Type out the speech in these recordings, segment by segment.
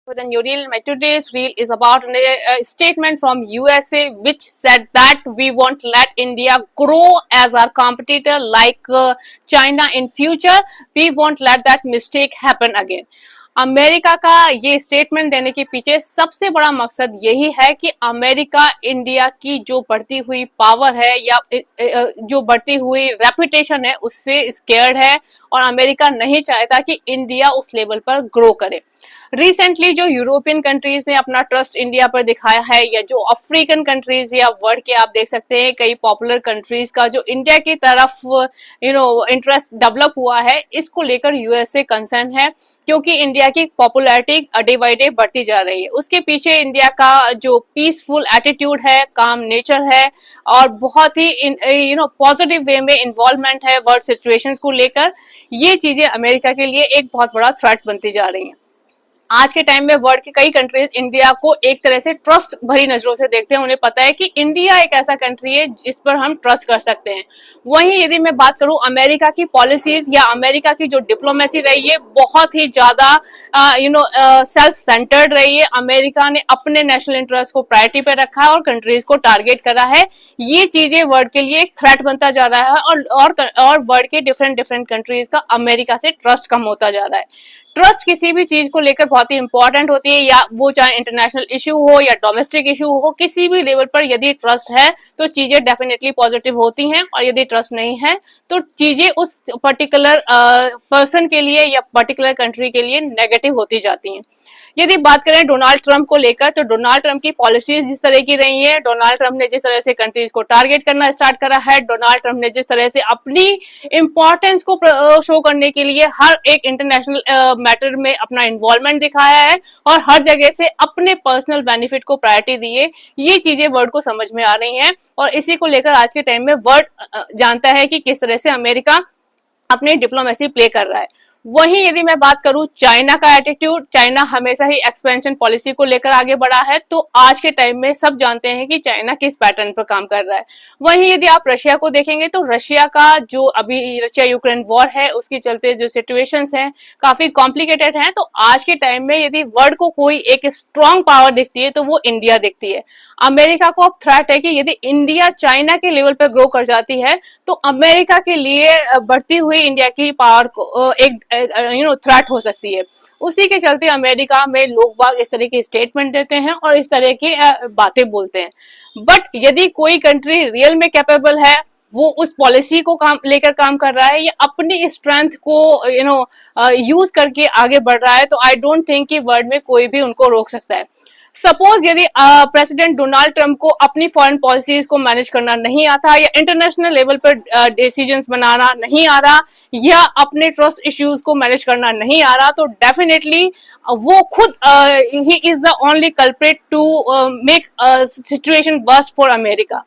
Then your reel, my today's reel is about a statement from USA which said that we won't let India grow as our competitor like China in future. We won't let that mistake happen again. America का ये statement देने के पीछे सबसे बड़ा मकसद यही है कि अमेरिका इंडिया की जो बढ़ती हुई पावर है या जो बढ़ती हुई रेपुटेशन है उससे स्केयर्ड है और अमेरिका नहीं चाहता कि इंडिया उस लेवल पर ग्रो करे। रिसेंटली जो यूरोपियन कंट्रीज ने अपना ट्रस्ट इंडिया पर दिखाया है या जो अफ्रीकन कंट्रीज या वर्ल्ड के आप देख सकते हैं कई पॉपुलर कंट्रीज का जो इंडिया की तरफ इंटरेस्ट डेवलप हुआ है, इसको लेकर यूएसए कंसर्न है क्योंकि इंडिया की पॉपुलैरिटी डे बाई डे बढ़ती जा रही है। उसके पीछे इंडिया का जो पीसफुल एटीट्यूड है, काम नेचर है और बहुत ही पॉजिटिव वे में इन्वॉल्वमेंट है वर्ल्ड सिचुएशंस को लेकर, ये चीजें अमेरिका के लिए एक बहुत बड़ा थ्रेट बनती जा रही हैं। आज के टाइम में वर्ल्ड के कई कंट्रीज इंडिया को एक तरह से ट्रस्ट भरी नजरों से देखते हैं। उन्हें पता है कि इंडिया एक ऐसा कंट्री है जिस पर हम ट्रस्ट कर सकते हैं। वहीं यदि मैं बात करूं अमेरिका की पॉलिसीज या अमेरिका की जो डिप्लोमेसी रही है बहुत ही ज्यादा सेल्फ सेंटर्ड रही है। अमेरिका ने अपने नेशनल इंटरेस्ट को प्रायोरिटी पे रखा है और कंट्रीज को टारगेट करा है। ये चीजें वर्ल्ड के लिए एक थ्रेट बनता जा रहा है और वर्ल्ड के डिफरेंट कंट्रीज का अमेरिका से ट्रस्ट कम होता जा रहा है। ट्रस्ट किसी भी चीज को लेकर बहुत ही इंपॉर्टेंट होती है, या वो चाहे इंटरनेशनल इश्यू हो या डोमेस्टिक इश्यू हो, किसी भी लेवल पर यदि ट्रस्ट है तो चीजें डेफिनेटली पॉजिटिव होती हैं और यदि ट्रस्ट नहीं है तो चीजें उस पर्टिकुलर पर्सन के लिए या पर्टिकुलर कंट्री के लिए नेगेटिव होती जाती हैं। यदि बात करें डोनाल्ड ट्रंप को लेकर तो डोनाल्ड ट्रंप की पॉलिसीज जिस तरह की रही है, डोनाल्ड ट्रंप ने जिस तरह से कंट्रीज को टारगेट करना स्टार्ट करा है, डोनाल्ड ट्रंप ने जिस तरह से अपनी इंपॉर्टेंस को शो करने के लिए हर एक इंटरनेशनल मैटर में अपना इन्वॉल्वमेंट दिखाया है और हर जगह से अपने पर्सनल बेनिफिट को प्रायोरिटी दी है, ये चीजें वर्ल्ड को समझ में आ रही हैं और इसी को लेकर आज के टाइम में वर्ल्ड जानता है कि किस तरह से अमेरिका अपनी डिप्लोमेसी प्ले कर रहा है। वहीं यदि मैं बात करूं चाइना का एटीट्यूड, चाइना हमेशा ही एक्सपेंशन पॉलिसी को लेकर आगे बढ़ा है, तो आज के टाइम में सब जानते हैं कि चाइना किस पैटर्न पर काम कर रहा है। वहीं यदि आप रशिया को देखेंगे तो रशिया का जो अभी रशिया यूक्रेन वॉर है उसके चलते जो सिचुएशंस हैं काफी कॉम्प्लिकेटेड हैं, तो आज के टाइम में यदि वर्ल्ड को कोई एक स्ट्रॉन्ग पावर दिखती है तो वो इंडिया दिखती है। अमेरिका को अब थ्रेट है कि यदि इंडिया चाइना के लेवल पर ग्रो कर जाती है तो अमेरिका के लिए बढ़ती हुई इंडिया की पावर को एक थ्रेट हो सकती है। उसी के चलते अमेरिका में लोग बाग इस तरह के स्टेटमेंट देते हैं और इस तरह की बातें बोलते हैं। बट यदि कोई कंट्री रियल में कैपेबल है, वो उस पॉलिसी को लेकर काम कर रहा है या अपनी स्ट्रेंथ को यूज करके आगे बढ़ रहा है, तो आई डोंट थिंक कि वर्ल्ड में कोई भी उनको रोक सकता है। सपोज यदि प्रेसिडेंट डोनाल्ड ट्रंप को अपनी फॉरेन पॉलिसीज को मैनेज करना नहीं आता या इंटरनेशनल लेवल पर डिसीजंस बनाना नहीं आ रहा या अपने ट्रस्ट इश्यूज को मैनेज करना नहीं आ रहा, तो डेफिनेटली वो खुद ही is the only culprit to make situation worst for America.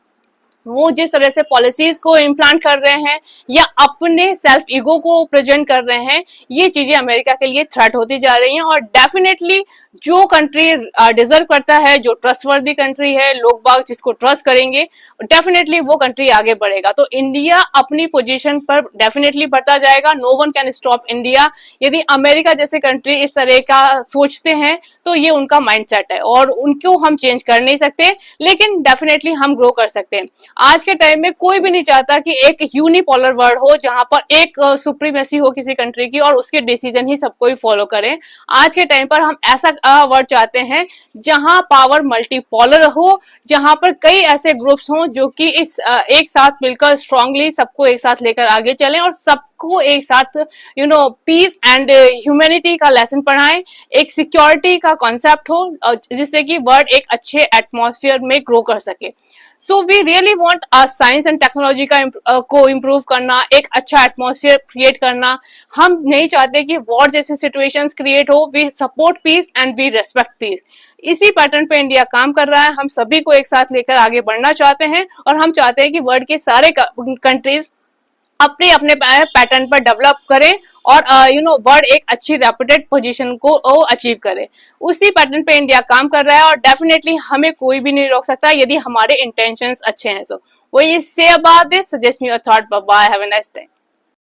वो जिस तरह से पॉलिसीज को इम्प्लांट कर रहे हैं या अपने सेल्फ ईगो को प्रेजेंट कर रहे हैं, ये चीजें अमेरिका के लिए थ्रेट होती जा रही हैं और डेफिनेटली जो कंट्री डिजर्व करता है, जो ट्रस्टवर्दी कंट्री है, लोग बाग जिसको ट्रस्ट करेंगे, डेफिनेटली वो कंट्री आगे बढ़ेगा। तो इंडिया अपनी पोजीशन पर डेफिनेटली बढ़ता जाएगा। No one can stop India. यदि अमेरिका जैसे कंट्री इस तरह का सोचते हैं तो ये उनका माइंडसेट है और उनको हम चेंज कर नहीं सकते, लेकिन डेफिनेटली हम ग्रो कर सकते हैं। आज के टाइम में कोई भी नहीं चाहता कि एक यूनिपोलर वर्ल्ड हो जहां पर एक सुप्रीमेसी हो किसी कंट्री की और उसके डिसीजन ही सबको ही फॉलो करें। आज के टाइम पर हम ऐसा वर्ल्ड चाहते हैं जहां पावर मल्टीपोलर हो, जहां पर कई ऐसे ग्रुप्स हों जो कि इस एक साथ मिलकर स्ट्रांगली सबको एक साथ लेकर आगे चलें और सबको एक साथ पीस एंड ह्यूमैनिटी का लेसन पढ़ाएं, एक सिक्योरिटी का कॉन्सेप्ट हो जिससे कि वर्ल्ड एक अच्छे एटमॉस्फेयर में ग्रो कर सके। So we really want science and technology को इम्प्रूव करना, एक अच्छा एटमॉस्फेयर क्रिएट करना। हम नहीं चाहते कि वॉर जैसे सिचुएशंस क्रिएट हो। We support peace and we respect peace. इसी पैटर्न पे इंडिया काम कर रहा है। हम सभी को एक साथ लेकर आगे बढ़ना चाहते हैं और हम चाहते हैं कि वर्ल्ड के सारे कंट्रीज अपने अपने पैटर्न पर डेवलप करें और वर्ल्ड एक अच्छी रेपुटेड पोजीशन को अचीव करे। उसी पैटर्न पे इंडिया काम कर रहा है और डेफिनेटली हमें कोई भी नहीं रोक सकता यदि हमारे इंटेंशंस अच्छे हैं। सो वो ये say about this, suggest me your thought. Bye bye, have a nice day.